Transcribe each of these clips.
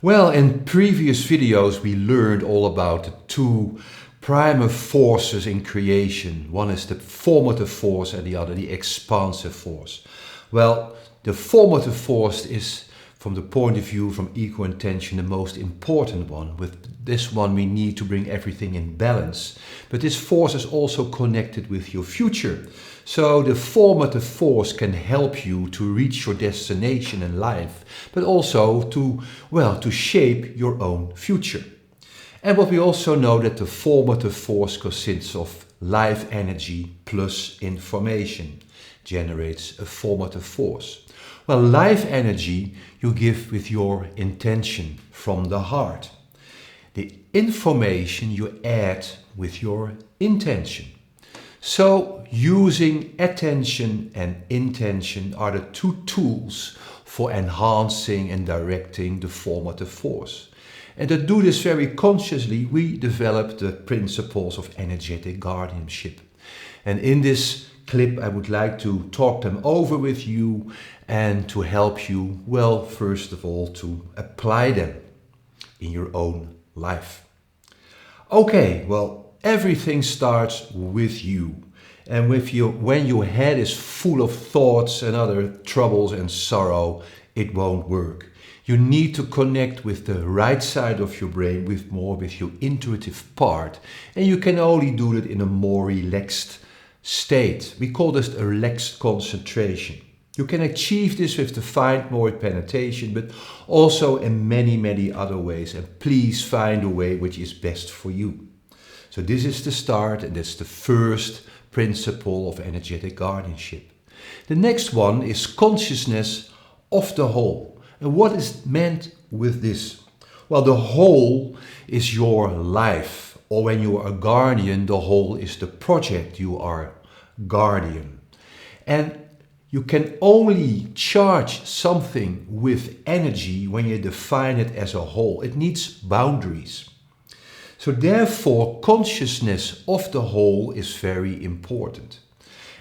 Well, in previous videos we learned all about the two primal forces in creation. One is the formative force and the other the expansive force. Well, the formative force is, from the point of view from ECOintention, the most important one. With this one we need to bring everything in balance. But this force is also connected with your future. So the formative force can help you to reach your destination in life, but also to shape your own future. And what we also know that the formative force consists of life energy plus information, generates a formative force. Well, life energy you give with your intention from the heart. The information you add with your intention. So using attention and intention are the two tools for enhancing and directing the formative force. And to do this very consciously, we developed the Principles of Energetic Guardianship. And in this clip, I would like to talk them over with you and to help you, well, first of all, to apply them in your own life. Okay, well, everything starts with you. And when your head is full of thoughts and other troubles and sorrow, it won't work. You need to connect with the right side of your brain, with your intuitive part. And you can only do it in a more relaxed state. We call this a relaxed concentration. You can achieve this with the find mode meditation, but also in many, many other ways. And please find a way which is best for you. So this is the start, and that's the first principle of energetic guardianship. The next one is consciousness of the whole. And what is meant with this? Well, the whole is your life. Or when you are a guardian, the whole is the project you are guardian. And you can only charge something with energy when you define it as a whole. It needs boundaries. So therefore, consciousness of the whole is very important.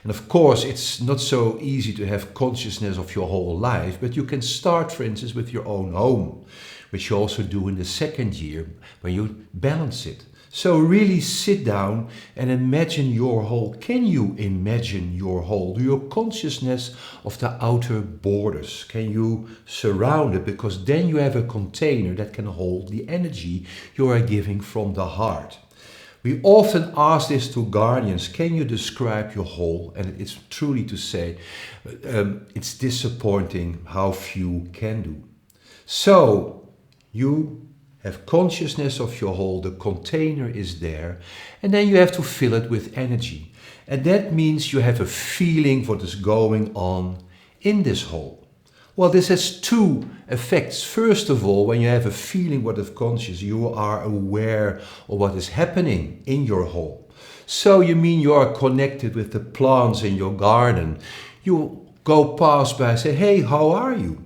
And of course, it's not so easy to have consciousness of your whole life, but you can start, for instance, with your own home, which you also do in the second year when you balance it. So really sit down and imagine your whole. Can you imagine your whole? Your consciousness of the outer borders. Can you surround it? Because then you have a container that can hold the energy you are giving from the heart. We often ask this to guardians, can you describe your whole? And it's truly to say, it's disappointing how few can do. So you have consciousness of your whole, the container is there, and then you have to fill it with energy. And that means you have a feeling what is going on in this whole. Well, this has two effects. First of all, when you have a feeling what is conscious, you are aware of what is happening in your whole. So you mean you are connected with the plants in your garden. You go past by and say, hey, how are you?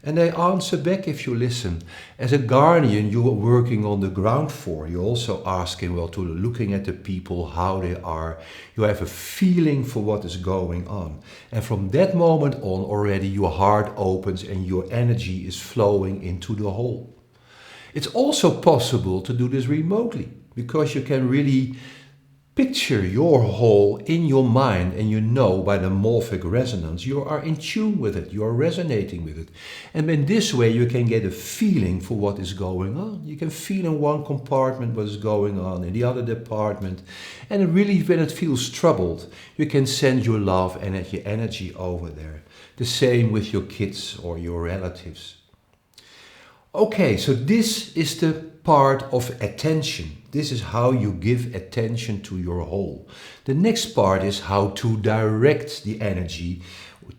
And they answer back if you listen. As a guardian, you are working on the ground floor. You're also asking, looking at the people, how they are. You have a feeling for what is going on. And from that moment on, already your heart opens and your energy is flowing into the whole. It's also possible to do this remotely, because you can really picture your whole in your mind, and you know by the morphic resonance you are in tune with it, you are resonating with it. And in this way you can get a feeling for what is going on. You can feel in one compartment what is going on, in the other department. And really, when it feels troubled, you can send your love and your energy over there. The same with your kids or your relatives. Okay, so this is the part of attention. This is how you give attention to your whole. The next part is how to direct the energy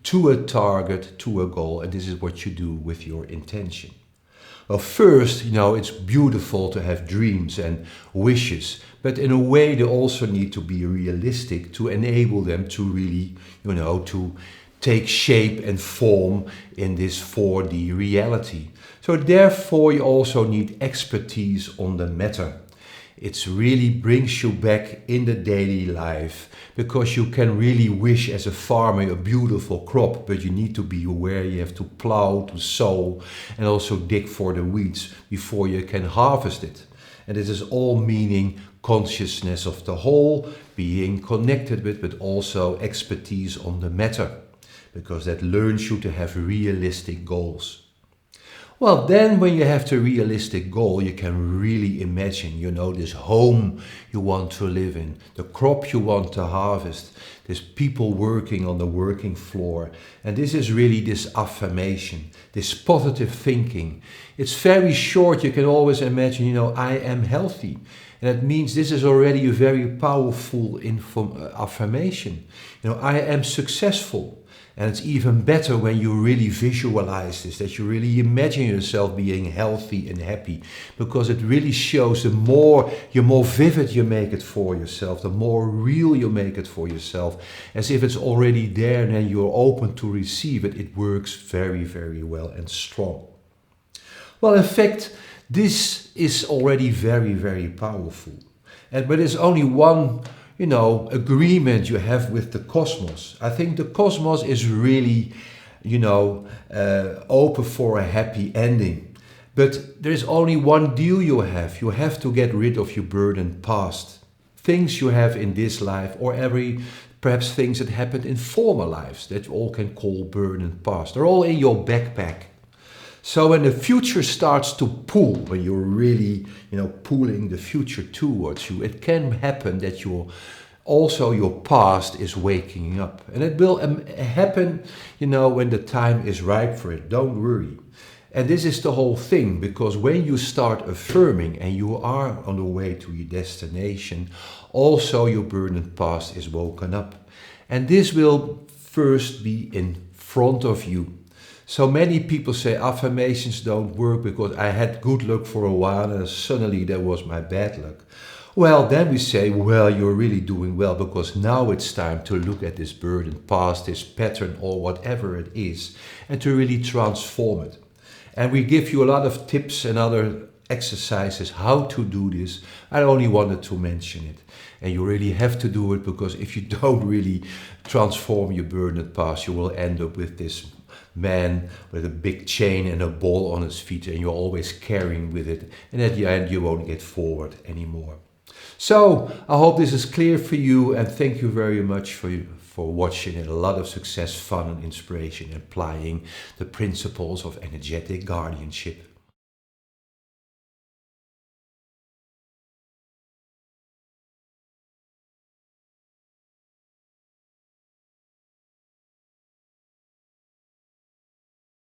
to a target, to a goal, and this is what you do with your intention. Well, first, it's beautiful to have dreams and wishes, but in a way they also need to be realistic to enable them to really, to take shape and form in this 4D reality. So therefore you also need expertise on the matter. It really brings you back in the daily life, because you can really wish as a farmer a beautiful crop, but you need to be aware you have to plow, to sow, and also dig for the weeds before you can harvest it. And this is all meaning consciousness of the whole, being connected with, but also expertise on the matter, because that learns you to have realistic goals. Well, then when you have the realistic goal, you can really imagine, this home you want to live in, the crop you want to harvest, there's people working on the working floor. And this is really this affirmation, this positive thinking. It's very short. You can always imagine, I am healthy. And that means this is already a very powerful affirmation. I am successful. And it's even better when you really visualize this, that you really imagine yourself being healthy and happy, because it really shows the more vivid you make it for yourself, the more real you make it for yourself, as if it's already there and then you're open to receive it. It works very, very well and strong. Well, in fact, this is already very, very powerful. But there's only one agreement you have with the cosmos. I think the cosmos is really, open for a happy ending. But there's only one deal you have. You have to get rid of your burdened past. Things you have in this life, or perhaps things that happened in former lives that you all can call burdened past. They're all in your backpack. So when the future starts to pull, when you're really, pulling the future towards you, it can happen that your past is waking up. And it will happen, when the time is ripe for it. Don't worry. And this is the whole thing, because when you start affirming and you are on the way to your destination, also your burdened past is woken up. And this will first be in front of you. So many people say affirmations don't work because I had good luck for a while and suddenly there was my bad luck. Well, then we say, well, you're really doing well, because now it's time to look at this burden past, this pattern or whatever it is, and to really transform it. And we give you a lot of tips and other exercises how to do this. I only wanted to mention it. And you really have to do it, because if you don't really transform your burdened past, you will end up with this man with a big chain and a ball on his feet, and you're always carrying with it, and at the end you won't get forward anymore. So I hope this is clear for you, and thank you very much for watching, and a lot of success, fun and inspiration in applying the principles of energetic guardianship.